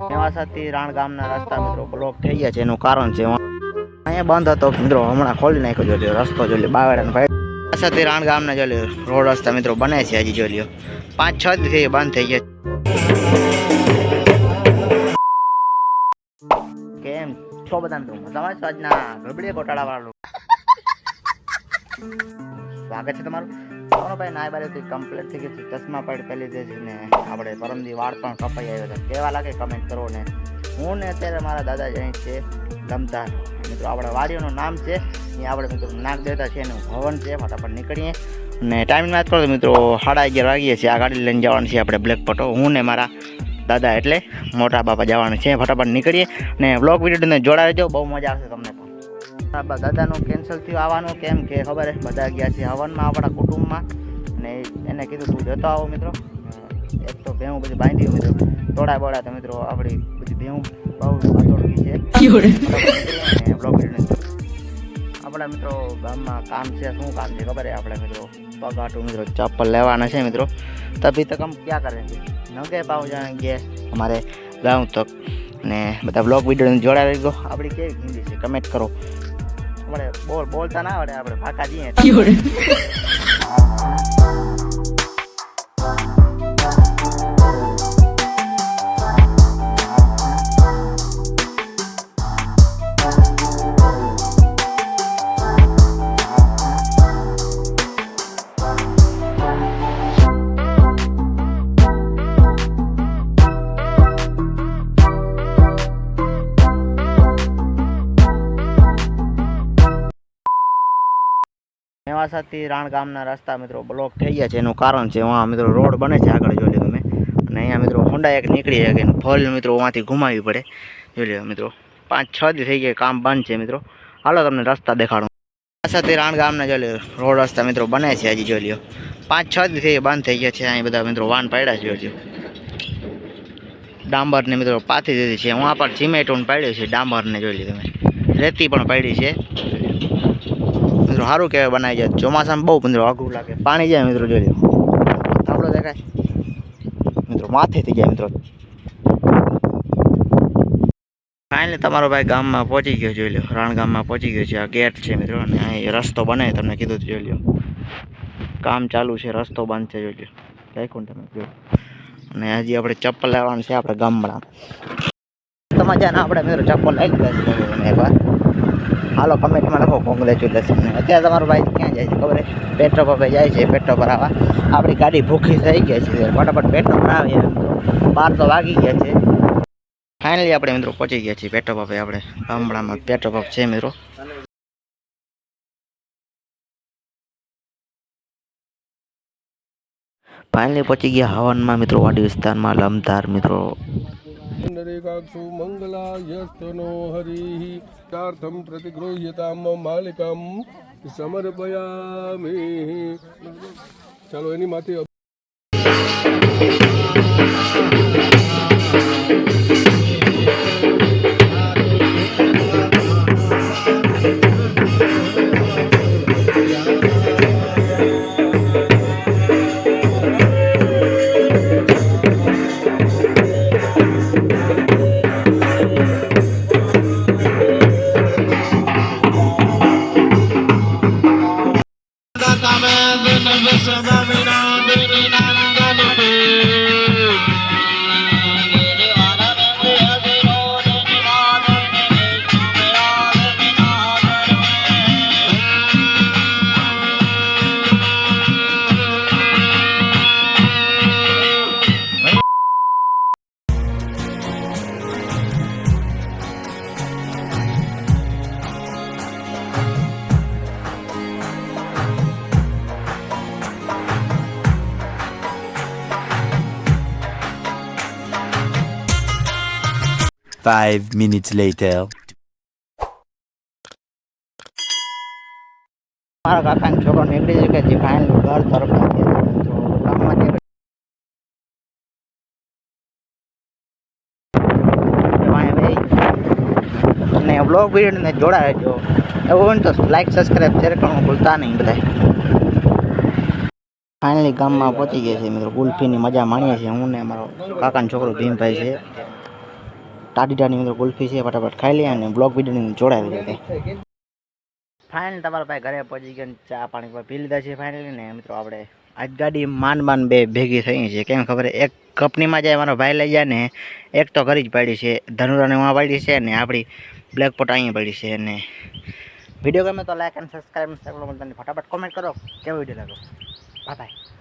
મેવાસાથી રાણ ગામના રસ્તા મિત્રો બ્લોક થઈ ગયા છે. એનું કારણ છે અહીંયા બંધ હતો મિત્રો, હમણાં ખોલી નાખ્યો જો રસ્તો જોઈ લો. બાવેડાનો ભાઈ મેવાસાથી રાણ ગામના જો રોડ રસ્તા મિત્રો બને છે હજી જોઈ લો. 5-6 દિવસથી બંધ થઈ ગયા. કેમ છો બધા મિત્રો? મજામાં છો? આજના ગબડી ગોટાળા વાળું સ્વાગત છે તમારું. ભાઈ ના બારીથી કમ્પ્લીટ થઈ ગઈ છે. ચશ્મા પાડી પહેલી દે છે ને આપણે પરમદી વાળ પણ કપાઈ આવ્યો છે. કેવા લાગે કમેન્ટ કરો ને. હું ને અત્યારે મારા દાદા અહીં છે લમધાર મિત્રો. આપણા વાડીઓનું નામ છે અહીંયા આપણે મિત્રો નાગ દેવતા છે એનું ભવન છે. ફટાફટ નીકળીએ અને ટાઈમ વાત કરો મિત્રો 11:30 વાગીએ છીએ. આ ગાડી લઈને જવાનું છે આપણે બ્લેક પટો. હું ને મારા દાદા એટલે મોટા બાપા જવાનું છે. ફટાફટ નીકળીએ ને બ્લોગ વિડીયોને જોડાઈ જાઓ, બહુ મજા આવશે તમને પણ. દાદાનું કેન્સલ થયું આવવાનું, કેમ કે ખબર છે બધા ગયા છે હવનમાં આપણા કુટુંબમાં ને એને કીધું તું જતો આવો મિત્રો. એક તો ભેહું બધી બાંધી મિત્રો તોડા બોડા તો મિત્રો આપણી બધી ભેહું બહુ તોડકી છે. આપણા મિત્રો ગામમાં કામ છે. શું કામ છે ખબર છે? આપણે મિત્રો પગાટું મિત્રો ચપ્પલ લેવાના છે મિત્રો. તभी तक हम क्या करेंगे नगे पाव जाएंगे हमारे गाँव तक ने બધા બ્લોગ વિડીયો જોડાવી દો. આપણી કેવી હિન્દી છે કમેન્ટ કરો. આપણે બોલતા ના આવડે, આપણે ભાકા જઈએ. મેવાસાથી રાણ ગામના રસ્તા મિત્રો બ્લોક થઈ ગયા છે. એનું કારણ છે વहाँ મિત્રો રોડ બને છે આગળ જોઈ લો તમે. અને અહીંયા મિત્રો હોન્ડા એક નીકળી જાય કે ફોલ મિત્રો વાંથી ઘુમાવી પડે જોઈ લો મિત્રો. 5-6 દી થઈ ગયા કામ બંધ છે મિત્રો. હાલો તમને રસ્તા દેખાડું. મેવાસાથી રાણ ગામના જોઈ લો રોડ રસ્તા મિત્રો બને છે હજી જોઈ લો. 5-6 દી થઈ બંધ થઈ ગયા છે. અહીં બધા મિત્રો વાન પાડ્યા છે જોઈ લો. ડાંબરને મિત્રો પાથી દીધી છે. વहाँ પર સિમેન્ટોન પાડ્યું છે. ડાંબરને જોઈ લો તમે. રેતી પણ પાડી છે મિત્રો. સારું કહેવાય બનાવી જાય. ચોમાસામાં બહુ મિત્રો અઘરું લાગે. પાણી જાય મિત્રો જોઈ લો. ધાબળો દેખાય મિત્રો માથે થઈ જાય મિત્રો. ફાઇનલી તમારો ભાઈ ગામમાં પહોંચી ગયો જોઈ લો. રાણ ગામમાં પહોંચી ગયો છે. આ ગેટ છે મિત્રો અને અહીં રસ્તો બને તમને કીધું જોઈ લો. કામ ચાલુ છે, રસ્તો બંધ છે જોઈ લો. દેખો તમે જો. અને હજી આપણે ચપ્પલ લેવાનું છે આપણે ગામમાં. તમારે જાને આપણે મિત્રો ચપ્પલ લઈ લીધા છે એકવાર. હાલો કમેન્ટમાં લખો કોંગ્રેચ્યુલેશન. અત્યારે તમારો ભાઈ ક્યાં જાય છે ખબર છે? પેટ્રોલ પંપે જાય છે પેટ્રોલ ભરાવા. આપણી ગાડી ભૂખી થઈ ગઈ છે. ફટાફટ પેટ્રોલ ભરાવીએ મિત્રો. 12 તો વાગી ગયા છે. ફાઇનલી આપણે મિત્રો પહોંચી ગયા છીએ પેટ્રોલ પંપે. આપણે ગામડામાં પેટ્રોલ પંપ છે મિત્રો. ફાઇનલી પહોંચી ગયા હવનમાં મિત્રો વાડી વિસ્તારમાં લમધાર મિત્રો. નરેકાક્ષુ મંગલાયસ્તનો હરિ ચાર્થમ પ્રતિગૃહ્યતામ માલિકમ સમર્પયામિ. ચાલો એની માથે Five minutes later. મારા કાકાનો છોકરો નીકળી શકે છે ફાઇનલ ઘર તરફ. અને બ્લોગ વિડીયોને જોડાય જો એવું હોય ને તો લાઈક સબસ્ક્રાઈબ શેર કરવાનું ભૂલતા નહીં બધા. ફાઇનલી ગામમાં પહોંચી ગયા છે મિત્રો. ગુલ્ફીની મજા માણીએ છીએ હું ને મારો કાકાનો છોકરો ભીમભાઈ છે. ટાઢી મિત્રો ગુલ્ફી છે, ફટાફટ ખાઈ લઈએ અને બ્લોગ વિડીયોની જોડાવી દઈએ. ફાઇનલ તમારા ભાઈ ઘરે પહોંચી ગયા, ચા પાણી પર પી લીધા છે ફાઇનલી ને મિત્રો. આપણે આજ ગાડી માંડ બે ભેગી થઈ છે, કેમ ખબર એક કંપનીમાં જાય મારો ભાઈ લઈ જાય ને એક તો ઘરી જ પાડી છે, ધનુરાને વાં પાડી છે ને આપણી બ્લેકપોટ અહીંયા પડી છે. અને વિડીયો ગમે તો લાઈક અને સબસ્ક્રાઈબ ફટાફટ કોમેન્ટ કરો કેવો વિડીયો લાગ્યો. Bye bye.